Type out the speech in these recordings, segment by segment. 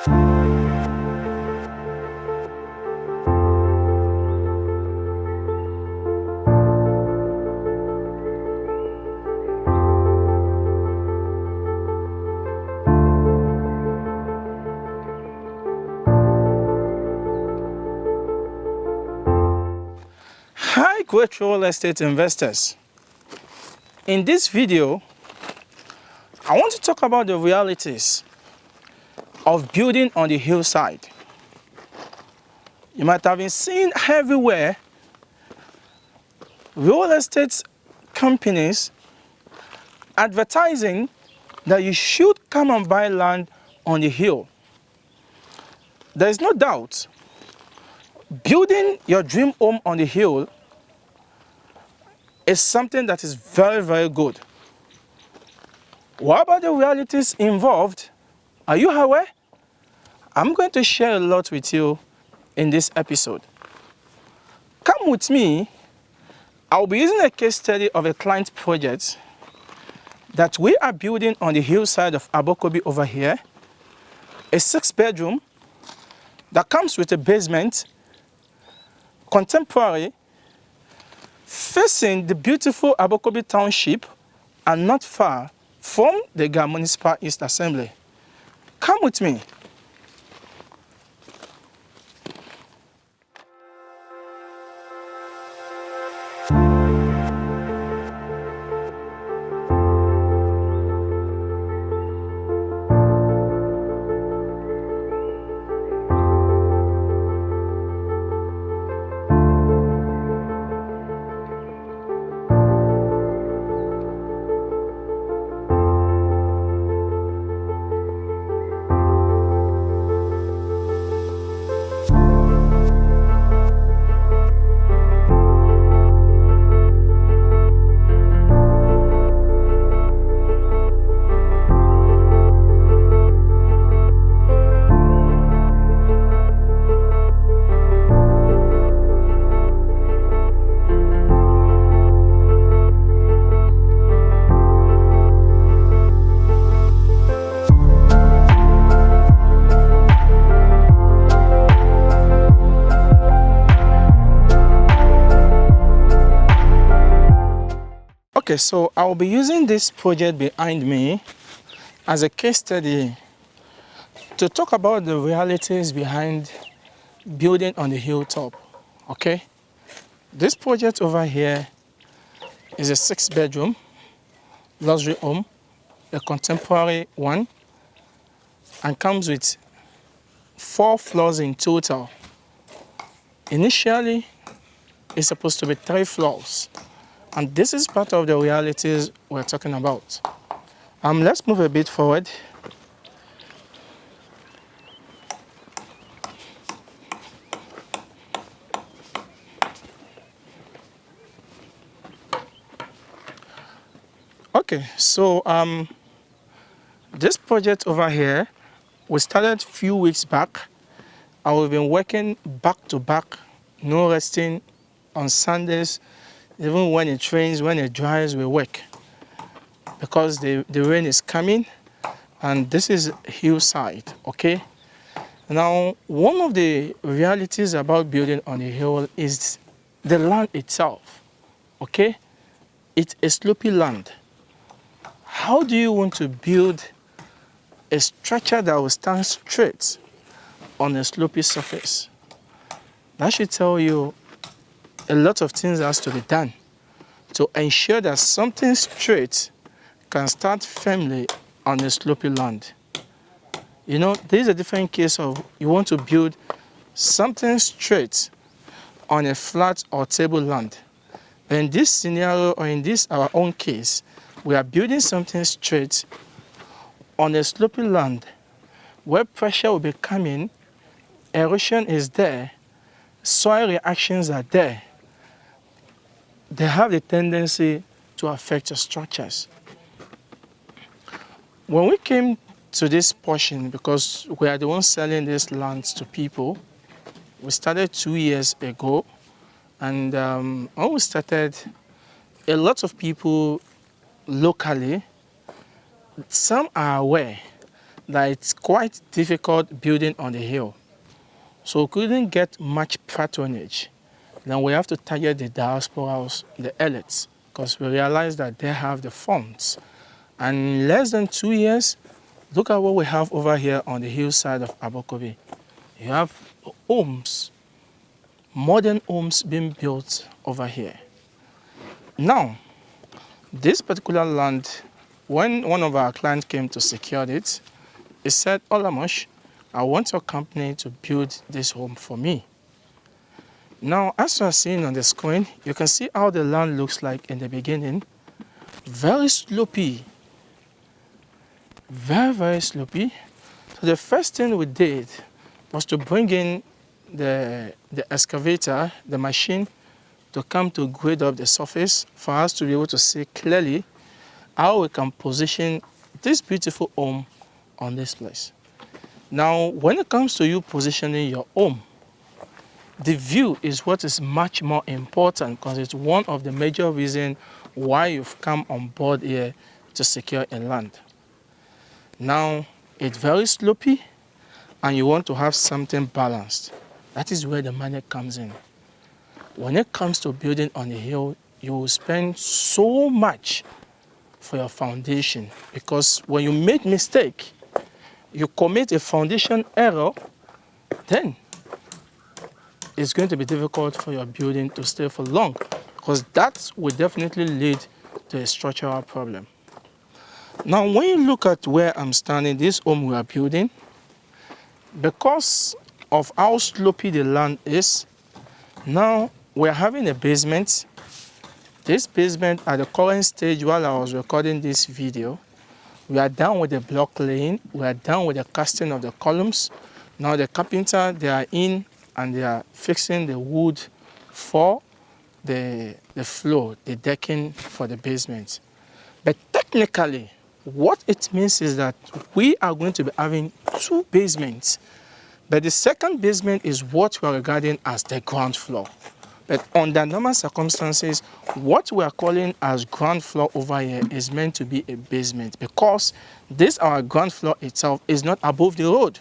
Hi, great real estate investors. In this video, I want to talk about the realities of building on the hillside. You might have been seeing everywhere real estate companies advertising that you should come and buy land on the hill. There is no doubt building your dream home on the hill is something that is very, very good. What about the realities involved? Are you aware? I'm going to share a lot with you in this episode. Come with me. I'll be using a case study of a client project that we are building on the hillside of Abokobi over here. A 6-bedroom that comes with a basement, contemporary, facing the beautiful Abokobi Township and not far from the Ga Municipal East Assembly. Come with me. Okay, so I'll be using this project behind me as a case study to talk about the realities behind building on the hilltop. Okay, this project over here is a 6-bedroom luxury home, a contemporary one, and comes with 4 floors in total. Initially, it's supposed to be 3 floors. And this is part of the realities we're talking about. Let's move a bit forward. Okay, so this project over here, we started a few weeks back, and we've been working back to back, no resting on Sundays. Even when it rains, when it dries, we work because the rain is coming, and this is hillside, okay? Now, one of the realities about building on a hill is the land itself, okay? It's a slopy land. How do you want to build a structure that will stand straight on a slopy surface? That should tell you a lot of things has to be done to ensure that something straight can start firmly on a slopy land. You know, there is a different case of you want to build something straight on a flat or table land. In this scenario, or in this our own case, we are building something straight on a slopy land where pressure will be coming, erosion is there, soil reactions are there. They have the tendency to affect your structures. When we came to this portion, because we are the ones selling these lands to people, we started 2 years ago, and when we started, a lot of people locally, some are aware that it's quite difficult building on the hill. So we couldn't get much patronage. Then we have to target the diasporas, the elites, because we realize that they have the funds. And in less than 2 years, look at what we have over here on the hillside of Abokobi. You have homes, modern homes being built over here. Now, this particular land, when one of our clients came to secure it, he said, OLAMOSH, I want your company to build this home for me. Now, as you are seeing on the screen, you can see how the land looks like in the beginning. Very slopey. Very, very slopey. So the first thing we did was to bring in the excavator, the machine, to come to grade up the surface for us to be able to see clearly how we can position this beautiful home on this place. Now, when it comes to you positioning your home, the view is what is much more important because it's one of the major reasons why you've come on board here to secure a land. Now, it's very slopey and you want to have something balanced. That is where the money comes in. When it comes to building on a hill, you will spend so much for your foundation because when you make mistake, you commit a foundation error, then it's going to be difficult for your building to stay for long because that will definitely lead to a structural problem. Now, when you look at where I'm standing, this home we are building, because of how slopey the land is, now we're having a basement. This basement at the current stage while I was recording this video, we are done with the block laying, we are done with the casting of the columns. Now the carpenter, they are in and they are fixing the wood for the floor, the decking for the basement. But technically, what it means is that we are going to be having 2 basements. But the second basement is what we are regarding as the ground floor. But under normal circumstances, what we are calling as ground floor over here is meant to be a basement because this, our ground floor itself, is not above the road.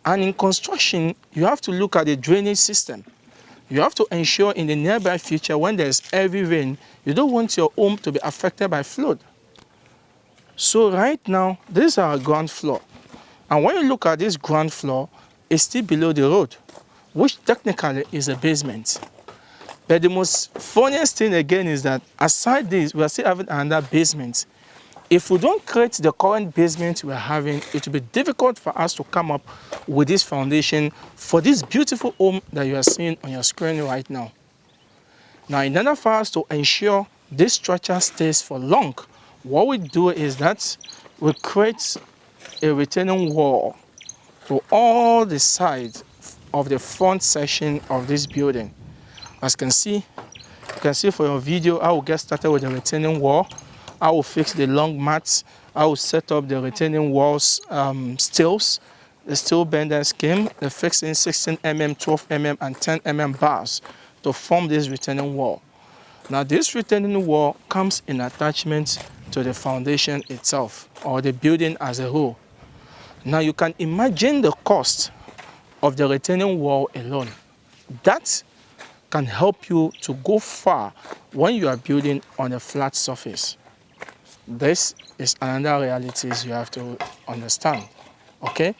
And in construction, you have to look at the drainage system. You have to ensure in the nearby future when there's heavy rain, you don't want your home to be affected by flood. So right now, this is our ground floor. And when you look at this ground floor, it's still below the road, which technically is a basement. But the most funniest thing again is that aside this, we are still having another basement. If we don't create the current basement we're having, it will be difficult for us to come up with this foundation for this beautiful home that you are seeing on your screen right now. Now, in order for us to ensure this structure stays for long, what we do is that we create a retaining wall to all the sides of the front section of this building. As you can see for your video, I will get started with the retaining wall. I will fix the long mats. I will set up the retaining walls, stills, the steel bender scheme, the fixing 16 mm, 12 mm, and 10 mm bars to form this retaining wall. Now, this retaining wall comes in attachment to the foundation itself or the building as a whole. Now, you can imagine the cost of the retaining wall alone. That can help you to go far when you are building on a flat surface. This is another reality you have to understand. Okay?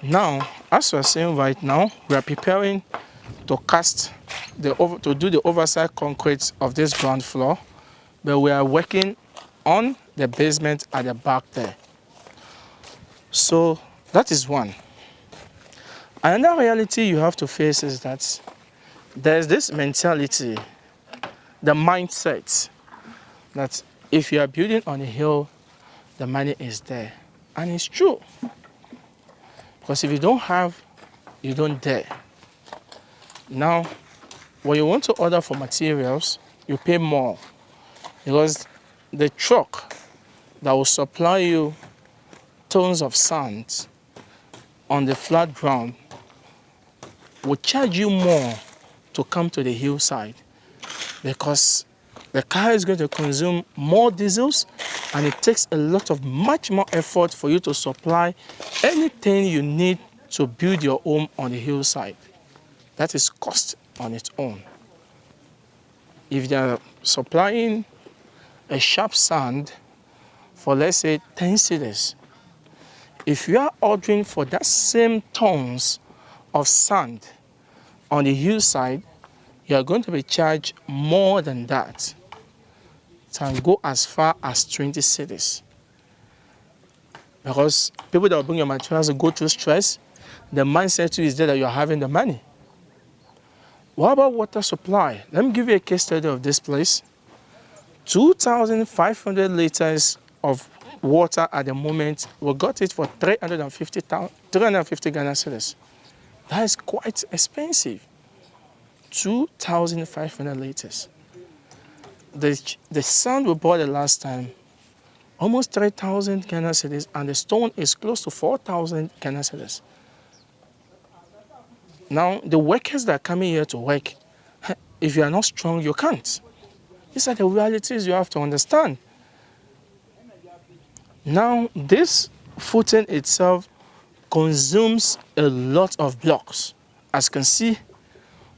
Now, as we are saying right now, we are preparing to do the overside concrete of this ground floor, but we are working on the basement at the back there. So that is one. Another reality you have to face is that there's this mentality, the mindset, that if you are building on a hill, the money is there. And it's true. Because if you don't have, you don't dare. Now, when you want to order for materials, you pay more. Because the truck that will supply you tons of sand on the flat ground will charge you more to come to the hillside because The car is going to consume more diesels, and it takes a lot of much more effort for you to supply anything you need to build your home on the hillside. That is cost on its own. If they are supplying a sharp sand for, let's say, 10 cedis, if you are ordering for that same tons of sand on the hillside, you are going to be charged more than that. It can go as far as 20 cedis. Because people that will bring your materials will go through stress. The mindset is there that you are having the money. What about water supply? Let me give you a case study of this place. 2,500 liters of water at the moment. We got it for 350 Ghana cedis. That is quite expensive. 2,500 liters. The sand we bought the last time, almost 3,000 Ghana cedis, and the stone is close to 4,000 Ghana cedis. Now, the workers that are coming here to work, if you are not strong, you can't. These are the realities you have to understand. Now, this footing itself consumes a lot of blocks. As you can see,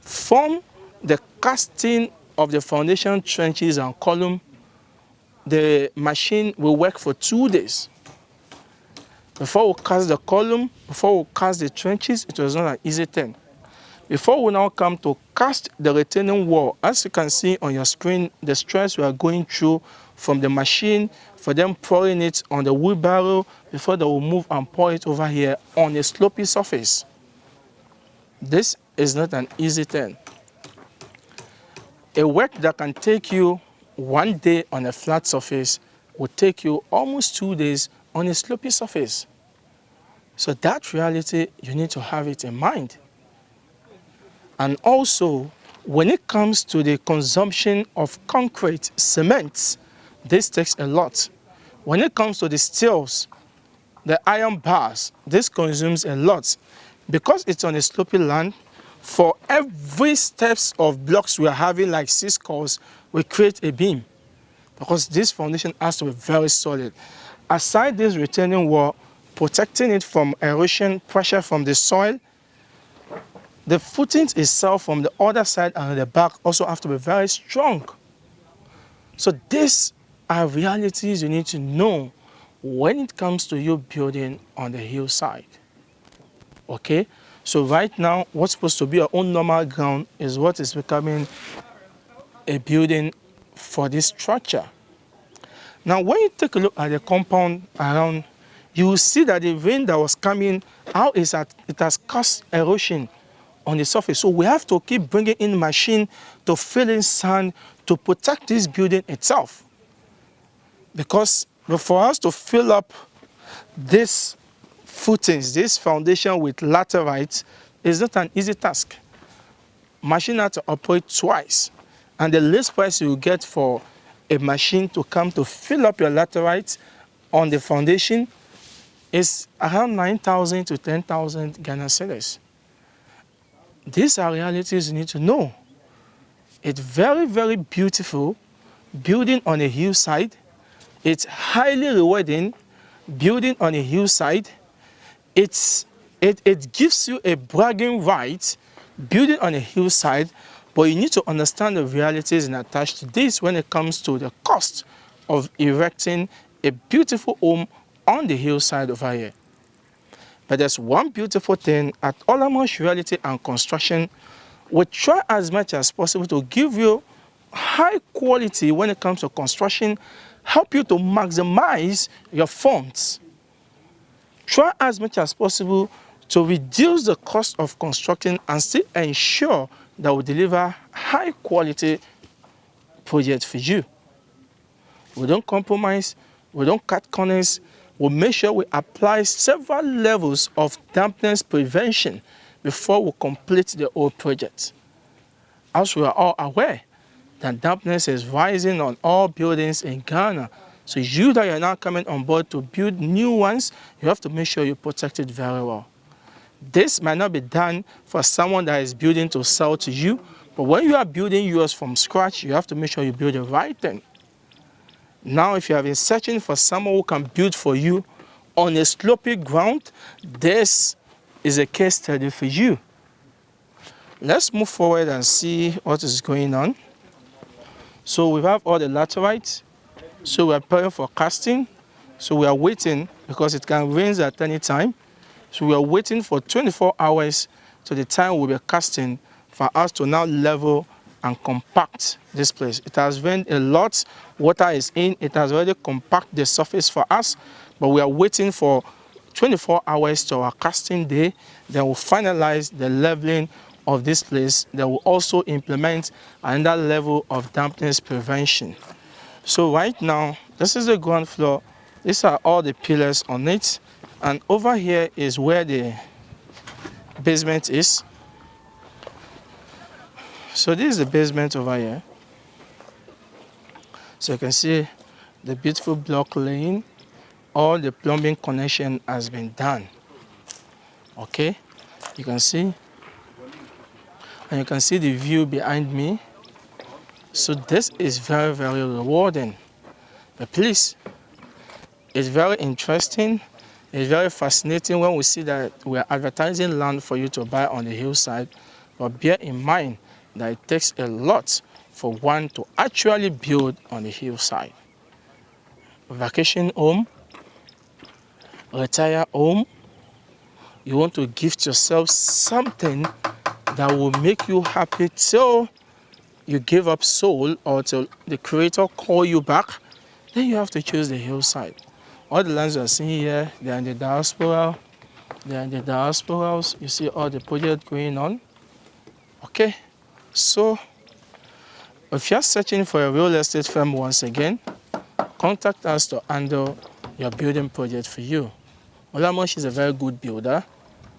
from the casting of the foundation trenches and column, the machine will work for 2 days. Before we cast the column, before we cast the trenches, it was not an easy thing. Before we now come to cast the retaining wall, as you can see on your screen, the stress we are going through from the machine, for them pouring it on the wheelbarrow, before they will move and pour it over here on a slopy surface. This is not an easy thing. A work that can take you 1 day on a flat surface will take you almost 2 days on a slopy surface. So that reality, you need to have it in mind. And also, when it comes to the consumption of concrete, cement, this takes a lot. When it comes to the steels, the iron bars, this consumes a lot. Because it's on a slopy land, for every steps of blocks we are having, like 6 cores, we create a beam. Because this foundation has to be very solid. Aside this retaining wall, protecting it from erosion, pressure from the soil, the footings itself from the other side and the back also have to be very strong. So these are realities you need to know when it comes to you building on the hillside. Okay? So right now, what's supposed to be our own normal ground is what is becoming a building for this structure. Now, when you take a look at the compound around, you will see that the rain that was coming, it has caused erosion on the surface. So we have to keep bringing in machine to fill in sand to protect this building itself. Because for us to fill up this footings, this foundation with laterite is not an easy task. Machine has to operate twice. And the least price you get for a machine to come to fill up your laterite on the foundation is around 9,000 to 10,000 Ghana cedis. These are realities you need to know. It's very, very beautiful building on a hillside. It's highly rewarding building on a hillside. It gives you a bragging right building on a hillside, but you need to understand the realities and attached to this when it comes to the cost of erecting a beautiful home on the hillside over here. But there's one beautiful thing at OLAMOSH Realty and Construction. We try as much as possible to give you high quality when it comes to construction, help you to maximize your funds. Try as much as possible to reduce the cost of constructing and still ensure that we deliver high quality projects for you. We don't compromise, we don't cut corners. We make sure we apply several levels of dampness prevention before we complete the whole project. As we are all aware that dampness is rising on all buildings in Ghana, so you that are now coming on board to build new ones, you have to make sure you protect it very well. This might not be done for someone that is building to sell to you, But when you are building yours from scratch, you have to make sure you build the right thing. Now, if you have been searching for someone who can build for you on a slopy ground, this is a case study for you. Let's move forward and see what is going on. So we have all the laterites. So we are preparing for casting. So we are waiting because it can rain at any time. So we are waiting for 24 hours to the time we'll be casting for us to now level and compact this place. It has rained a lot, water is in, it has already compacted the surface for us, but we are waiting for 24 hours to our casting day. Then we'll finalize the leveling of this place. Then we'll also implement another level of dampness prevention. So right now, this is the ground floor. These are all the pillars on it. And over here is where the basement is. So this is the basement over here. So you can see the beautiful block laying. All the plumbing connection has been done. Okay, you can see. And you can see the view behind me. So this is very, very rewarding. But please, it's very interesting. It's very fascinating when we see that we are advertising land for you to buy on the hillside. But bear in mind that it takes a lot for one to actually build on the hillside. Vacation home, retire home. You want to gift yourself something that will make you happy till you give up soul or till the Creator call you back. Then you have to choose the hillside. All the lands you are seeing here, they are in the diaspora. They are in the diasporas. You see all the projects going on. Okay, so if you are searching for a real estate firm once again, contact us to handle your building project for you. OLAMOSH is a very good builder.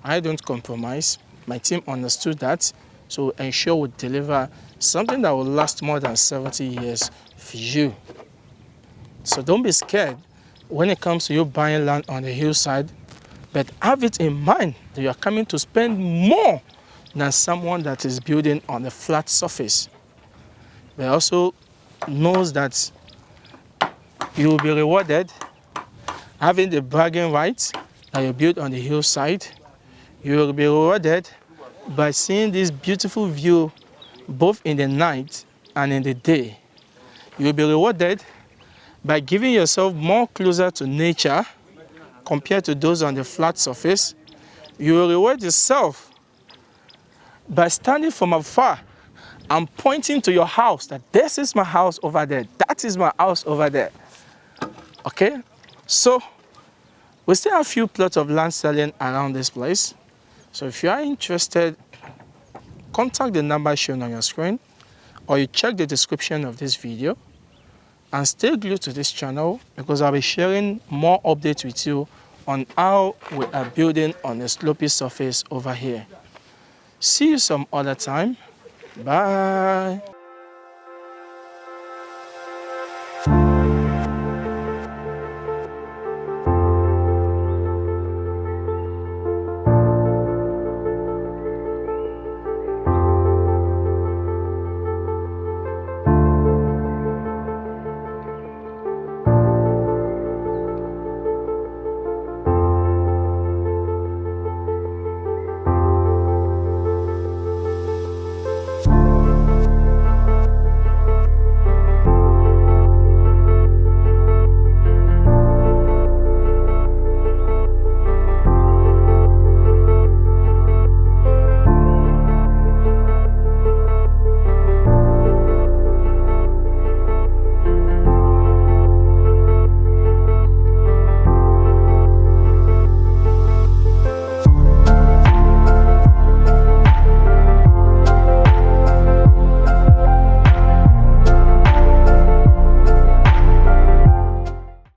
I don't compromise. My team understood that, so ensure we deliver something that will last more than 70 years for you. So don't be scared when it comes to you buying land on the hillside, but have it in mind that you are coming to spend more than someone that is building on a flat surface. But also knows that you will be rewarded having the bragging rights that you build on the hillside. You will be rewarded by seeing this beautiful view both in the night and in the day. You will be rewarded by giving yourself more closer to nature compared to those on the flat surface. You will reward yourself by standing from afar and pointing to your house that this is my house over there, that is my house over there. Okay, so we still have a few plots of land selling around this place. So if you are interested, contact the number shown on your screen, or you check the description of this video, and stay glued to this channel because I'll be sharing more updates with you on how we are building on a slopey surface over here. See you some other time. Bye.